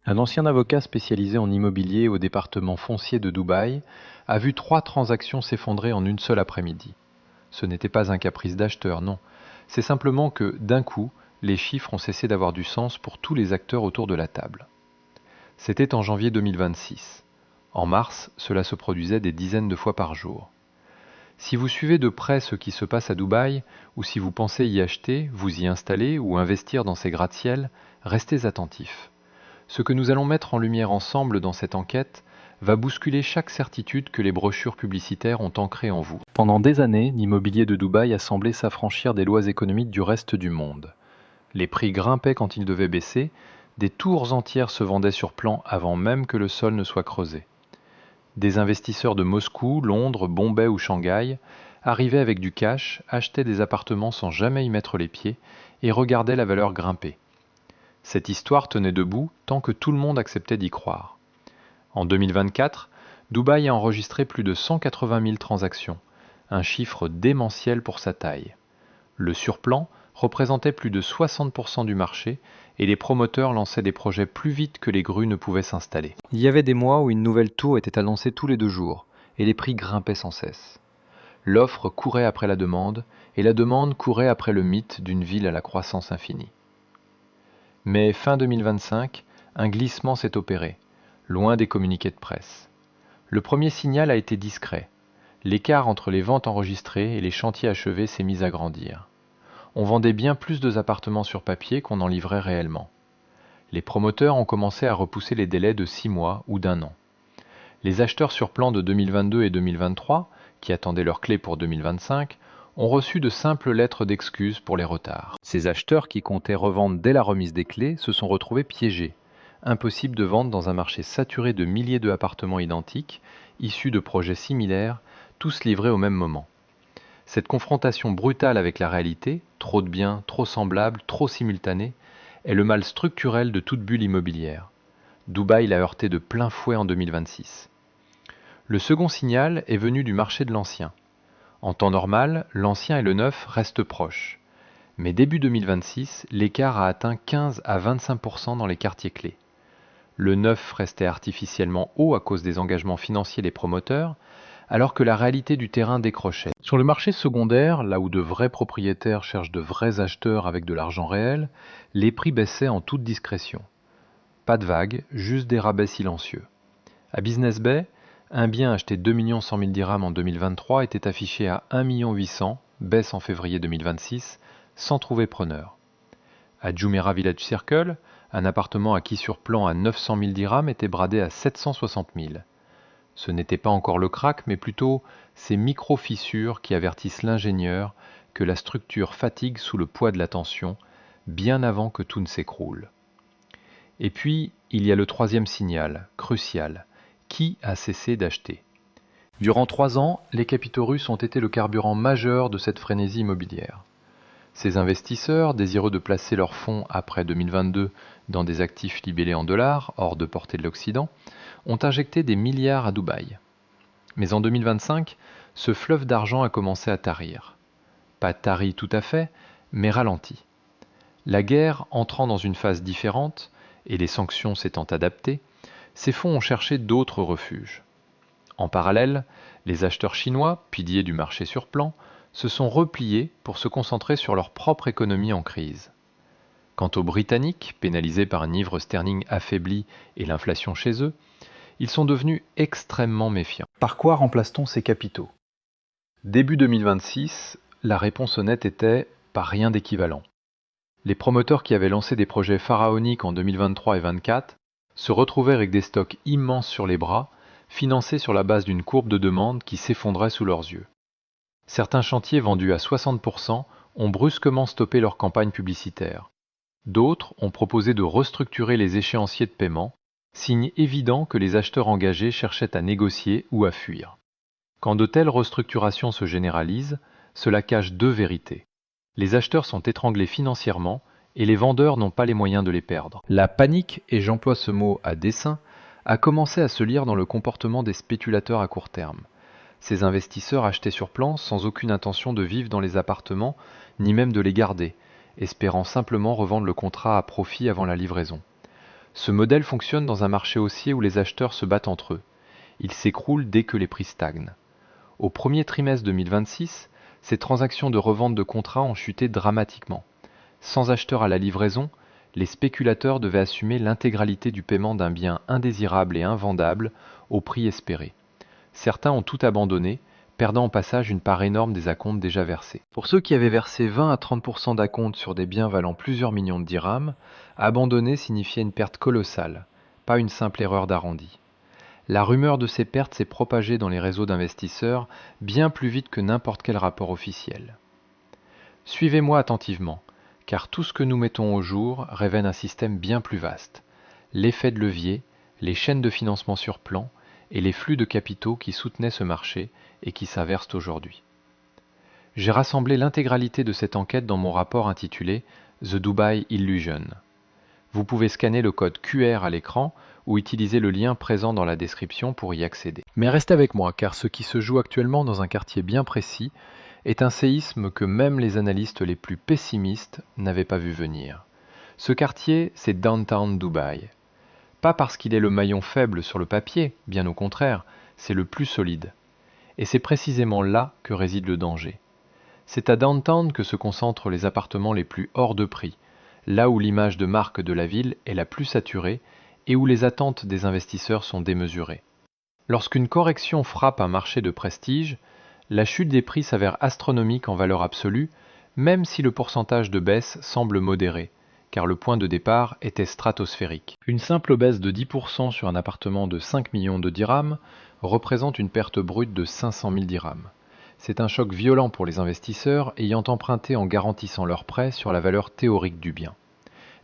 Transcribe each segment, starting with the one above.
Un ancien avocat spécialisé en immobilier au département foncier de Dubaï a vu 3 transactions s'effondrer en une seule après-midi. Ce n'était pas un caprice d'acheteur, non. C'est simplement que, d'un coup, les chiffres ont cessé d'avoir du sens pour tous les acteurs autour de la table. C'était en janvier 2026. En mars, cela se produisait des dizaines de fois par jour. Si vous suivez de près ce qui se passe à Dubaï, ou si vous pensez y acheter, vous y installer ou investir dans ces gratte-ciel, restez attentifs. Ce que nous allons mettre en lumière ensemble dans cette enquête va bousculer chaque certitude que les brochures publicitaires ont ancrée en vous. Pendant des années, l'immobilier de Dubaï a semblé s'affranchir des lois économiques du reste du monde. Les prix grimpaient quand ils devaient baisser, des tours entières se vendaient sur plan avant même que le sol ne soit creusé. Des investisseurs de Moscou, Londres, Bombay ou Shanghai arrivaient avec du cash, achetaient des appartements sans jamais y mettre les pieds et regardaient la valeur grimper. Cette histoire tenait debout tant que tout le monde acceptait d'y croire. En 2024, Dubaï a enregistré plus de 180 000 transactions, un chiffre démentiel pour sa taille. Le surplan représentait plus de 60% du marché et les promoteurs lançaient des projets plus vite que les grues ne pouvaient s'installer. Il y avait des mois où une nouvelle tour était annoncée tous les 2 jours et les prix grimpaient sans cesse. L'offre courait après la demande et la demande courait après le mythe d'une ville à la croissance infinie. Mais fin 2025, un glissement s'est opéré, loin des communiqués de presse. Le premier signal a été discret. L'écart entre les ventes enregistrées et les chantiers achevés s'est mis à grandir. On vendait bien plus d'appartements sur papier qu'on en livrait réellement. Les promoteurs ont commencé à repousser les délais de 6 mois ou d'1 an. Les acheteurs sur plan de 2022 et 2023, qui attendaient leur clé pour 2025, ont reçu de simples lettres d'excuses pour les retards. Ces acheteurs qui comptaient revendre dès la remise des clés se sont retrouvés piégés. Impossible de vendre dans un marché saturé de milliers d'appartements identiques, issus de projets similaires, tous livrés au même moment. Cette confrontation brutale avec la réalité, trop de biens, trop semblables, trop simultanés, est le mal structurel de toute bulle immobilière. Dubaï l'a heurté de plein fouet en 2026. Le second signal est venu du marché de l'ancien. En temps normal, l'ancien et le neuf restent proches. Mais début 2026, l'écart a atteint 15 à 25% dans les quartiers clés. Le neuf restait artificiellement haut à cause des engagements financiers des promoteurs, alors que la réalité du terrain décrochait. Sur le marché secondaire, là où de vrais propriétaires cherchent de vrais acheteurs avec de l'argent réel, les prix baissaient en toute discrétion. Pas de vagues, juste des rabais silencieux. À Business Bay, un bien acheté 2 100 000 dirhams en 2023 était affiché à 1 800 000, baisse en février 2026, sans trouver preneur. À Jumeirah Village Circle, un appartement acquis sur plan à 900 000 dirhams était bradé à 760 000. Ce n'était pas encore le crack, mais plutôt ces micro-fissures qui avertissent l'ingénieur que la structure fatigue sous le poids de la tension, bien avant que tout ne s'écroule. Et puis, il y a le troisième signal, crucial. Qui a cessé d'acheter ? Durant 3 ans, les capitaux russes ont été le carburant majeur de cette frénésie immobilière. Ces investisseurs, désireux de placer leurs fonds après 2022 dans des actifs libellés en dollars, hors de portée de l'Occident, ont injecté des milliards à Dubaï. Mais en 2025, ce fleuve d'argent a commencé à tarir. Pas tari tout à fait, mais ralenti. La guerre entrant dans une phase différente, et les sanctions s'étant adaptées, ces fonds ont cherché d'autres refuges. En parallèle, les acheteurs chinois, piliers du marché sur plan, se sont repliés pour se concentrer sur leur propre économie en crise. Quant aux Britanniques, pénalisés par un livre sterling affaibli et l'inflation chez eux, ils sont devenus extrêmement méfiants. Par quoi remplace-t-on ces capitaux ? Début 2026, la réponse honnête était « par rien d'équivalent ». Les promoteurs qui avaient lancé des projets pharaoniques en 2023 et 2024 se retrouvaient avec des stocks immenses sur les bras, financés sur la base d'une courbe de demande qui s'effondrait sous leurs yeux. Certains chantiers vendus à 60% ont brusquement stoppé leur campagne publicitaire. D'autres ont proposé de restructurer les échéanciers de paiement, signe évident que les acheteurs engagés cherchaient à négocier ou à fuir. Quand de telles restructurations se généralisent, cela cache 2 vérités. Les acheteurs sont étranglés financièrement et les vendeurs n'ont pas les moyens de les perdre. La panique, et j'emploie ce mot à dessein, a commencé à se lire dans le comportement des spéculateurs à court terme. Ces investisseurs achetaient sur plan sans aucune intention de vivre dans les appartements, ni même de les garder, espérant simplement revendre le contrat à profit avant la livraison. Ce modèle fonctionne dans un marché haussier où les acheteurs se battent entre eux. Il s'écroule dès que les prix stagnent. Au premier trimestre 2026, ces transactions de revente de contrats ont chuté dramatiquement. Sans acheteur à la livraison, les spéculateurs devaient assumer l'intégralité du paiement d'un bien indésirable et invendable au prix espéré. Certains ont tout abandonné, perdant au passage une part énorme des acomptes déjà versés. Pour ceux qui avaient versé 20 à 30% d'acomptes sur des biens valant plusieurs millions de dirhams, abandonner signifiait une perte colossale, pas une simple erreur d'arrondi. La rumeur de ces pertes s'est propagée dans les réseaux d'investisseurs bien plus vite que n'importe quel rapport officiel. Suivez-moi attentivement, car tout ce que nous mettons au jour révèle un système bien plus vaste. L'effet de levier, les chaînes de financement sur plan et les flux de capitaux qui soutenaient ce marché et qui s'inversent aujourd'hui. J'ai rassemblé l'intégralité de cette enquête dans mon rapport intitulé The Dubai Illusion. Vous pouvez scanner le code QR à l'écran ou utiliser le lien présent dans la description pour y accéder. Mais restez avec moi, car ce qui se joue actuellement dans un quartier bien précis est un séisme que même les analystes les plus pessimistes n'avaient pas vu venir. Ce quartier, c'est Downtown Dubaï. Pas parce qu'il est le maillon faible sur le papier, bien au contraire, c'est le plus solide. Et c'est précisément là que réside le danger. C'est à Downtown que se concentrent les appartements les plus hors de prix, là où l'image de marque de la ville est la plus saturée et où les attentes des investisseurs sont démesurées. Lorsqu'une correction frappe un marché de prestige, la chute des prix s'avère astronomique en valeur absolue, même si le pourcentage de baisse semble modéré, car le point de départ était stratosphérique. Une simple baisse de 10% sur un appartement de 5 millions de dirhams représente une perte brute de 500 000 dirhams. C'est un choc violent pour les investisseurs ayant emprunté en garantissant leur prêt sur la valeur théorique du bien.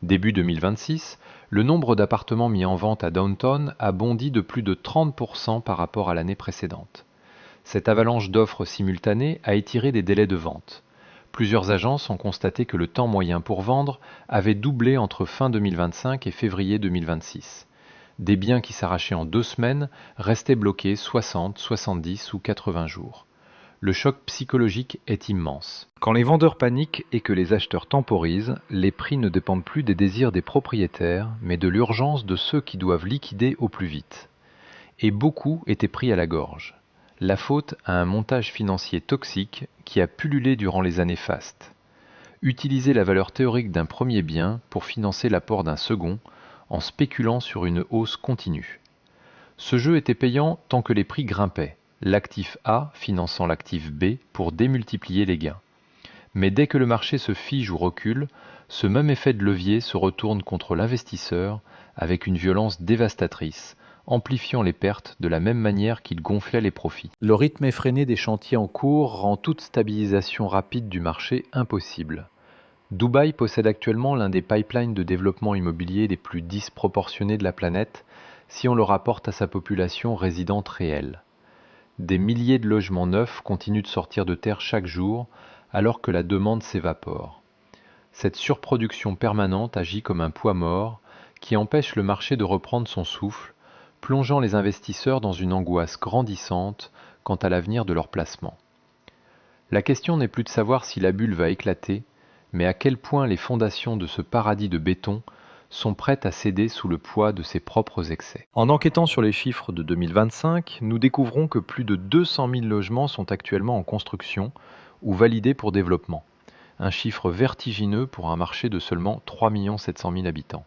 Début 2026, le nombre d'appartements mis en vente à Downtown a bondi de plus de 30% par rapport à l'année précédente. Cette avalanche d'offres simultanées a étiré des délais de vente. Plusieurs agences ont constaté que le temps moyen pour vendre avait doublé entre fin 2025 et février 2026. Des biens qui s'arrachaient en 2 semaines restaient bloqués 60, 70 ou 80 jours. Le choc psychologique est immense. Quand les vendeurs paniquent et que les acheteurs temporisent, les prix ne dépendent plus des désirs des propriétaires, mais de l'urgence de ceux qui doivent liquider au plus vite. Et beaucoup étaient pris à la gorge. La faute à un montage financier toxique qui a pullulé durant les années fastes. Utiliser la valeur théorique d'un premier bien pour financer l'apport d'un second, en spéculant sur une hausse continue. Ce jeu était payant tant que les prix grimpaient, l'actif A finançant l'actif B pour démultiplier les gains. Mais dès que le marché se fige ou recule, ce même effet de levier se retourne contre l'investisseur avec une violence dévastatrice, amplifiant les pertes de la même manière qu'il gonflait les profits. Le rythme effréné des chantiers en cours rend toute stabilisation rapide du marché impossible. Dubaï possède actuellement l'un des pipelines de développement immobilier les plus disproportionnés de la planète si on le rapporte à sa population résidente réelle. Des milliers de logements neufs continuent de sortir de terre chaque jour alors que la demande s'évapore. Cette surproduction permanente agit comme un poids mort qui empêche le marché de reprendre son souffle, plongeant les investisseurs dans une angoisse grandissante quant à l'avenir de leur placement. La question n'est plus de savoir si la bulle va éclater, mais à quel point les fondations de ce paradis de béton sont prêtes à céder sous le poids de ses propres excès. En enquêtant sur les chiffres de 2025, nous découvrons que plus de 200 000 logements sont actuellement en construction ou validés pour développement, un chiffre vertigineux pour un marché de seulement 3 700 000 habitants.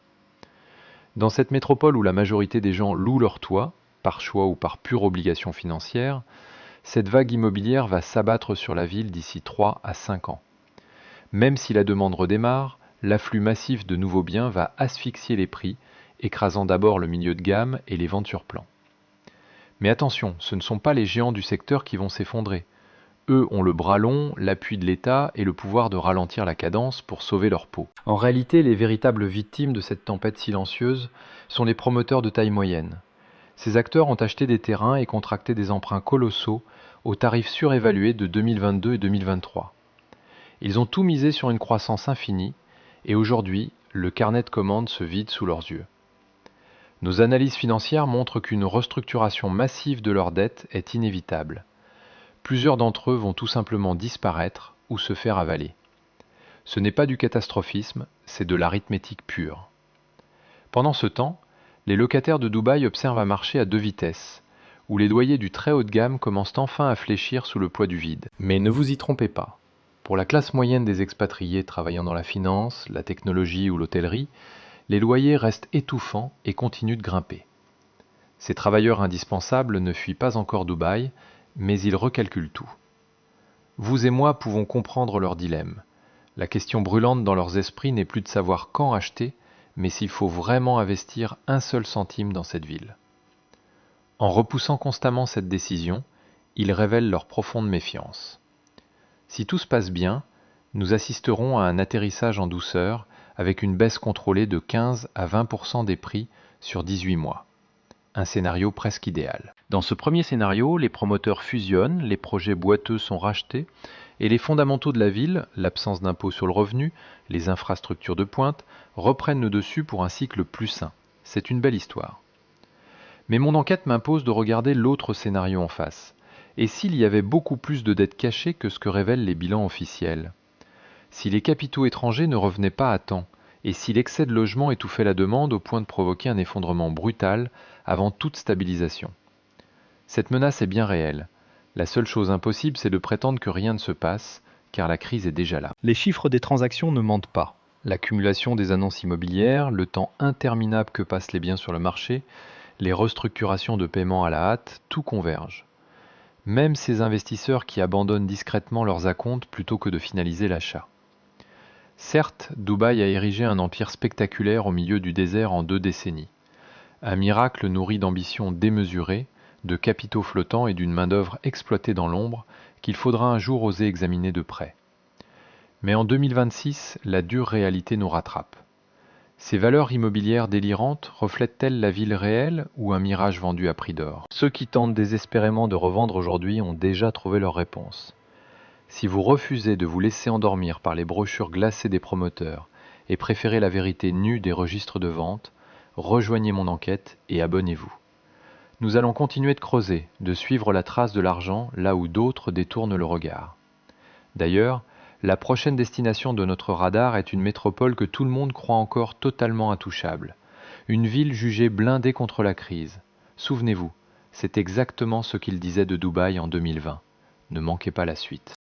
Dans cette métropole où la majorité des gens louent leur toit, par choix ou par pure obligation financière, cette vague immobilière va s'abattre sur la ville d'ici 3 à 5 ans. Même si la demande redémarre, l'afflux massif de nouveaux biens va asphyxier les prix, écrasant d'abord le milieu de gamme et les ventes sur plan. Mais attention, ce ne sont pas les géants du secteur qui vont s'effondrer. Eux ont le bras long, l'appui de l'État et le pouvoir de ralentir la cadence pour sauver leur peau. En réalité, les véritables victimes de cette tempête silencieuse sont les promoteurs de taille moyenne. Ces acteurs ont acheté des terrains et contracté des emprunts colossaux aux tarifs surévalués de 2022 et 2023. Ils ont tout misé sur une croissance infinie et aujourd'hui, le carnet de commandes se vide sous leurs yeux. Nos analyses financières montrent qu'une restructuration massive de leurs dettes est inévitable. Plusieurs d'entre eux vont tout simplement disparaître ou se faire avaler. Ce n'est pas du catastrophisme, c'est de l'arithmétique pure. Pendant ce temps, les locataires de Dubaï observent un marché à deux vitesses, où les loyers du très haut de gamme commencent enfin à fléchir sous le poids du vide. Mais ne vous y trompez pas. Pour la classe moyenne des expatriés travaillant dans la finance, la technologie ou l'hôtellerie, les loyers restent étouffants et continuent de grimper. Ces travailleurs indispensables ne fuient pas encore Dubaï, mais ils recalculent tout. Vous et moi pouvons comprendre leur dilemme. La question brûlante dans leurs esprits n'est plus de savoir quand acheter, mais s'il faut vraiment investir un seul centime dans cette ville. En repoussant constamment cette décision, ils révèlent leur profonde méfiance. Si tout se passe bien, nous assisterons à un atterrissage en douceur avec une baisse contrôlée de 15 à 20% des prix sur 18 mois. Un scénario presque idéal. Dans ce premier scénario, les promoteurs fusionnent, les projets boiteux sont rachetés et les fondamentaux de la ville, l'absence d'impôt sur le revenu, les infrastructures de pointe, reprennent le dessus pour un cycle plus sain. C'est une belle histoire. Mais mon enquête m'impose de regarder l'autre scénario en face. Et s'il y avait beaucoup plus de dettes cachées que ce que révèlent les bilans officiels? Si les capitaux étrangers ne revenaient pas à temps, et si l'excès de logement étouffait la demande au point de provoquer un effondrement brutal avant toute stabilisation? Cette menace est bien réelle. La seule chose impossible, c'est de prétendre que rien ne se passe, car la crise est déjà là. Les chiffres des transactions ne mentent pas. L'accumulation des annonces immobilières, le temps interminable que passent les biens sur le marché, les restructurations de paiement à la hâte, tout converge. Même ces investisseurs qui abandonnent discrètement leurs acomptes plutôt que de finaliser l'achat. Certes, Dubaï a érigé un empire spectaculaire au milieu du désert en 2 décennies. Un miracle nourri d'ambitions démesurées, de capitaux flottants et d'une main-d'œuvre exploitée dans l'ombre qu'il faudra un jour oser examiner de près. Mais en 2026, la dure réalité nous rattrape. Ces valeurs immobilières délirantes reflètent-elles la ville réelle ou un mirage vendu à prix d'or? Ceux qui tentent désespérément de revendre aujourd'hui ont déjà trouvé leur réponse. Si vous refusez de vous laisser endormir par les brochures glacées des promoteurs et préférez la vérité nue des registres de vente, rejoignez mon enquête et abonnez-vous. Nous allons continuer de creuser, de suivre la trace de l'argent là où d'autres détournent le regard. D'ailleurs, la prochaine destination de notre radar est une métropole que tout le monde croit encore totalement intouchable. Une ville jugée blindée contre la crise. Souvenez-vous, c'est exactement ce qu'il disait de Dubaï en 2020. Ne manquez pas la suite.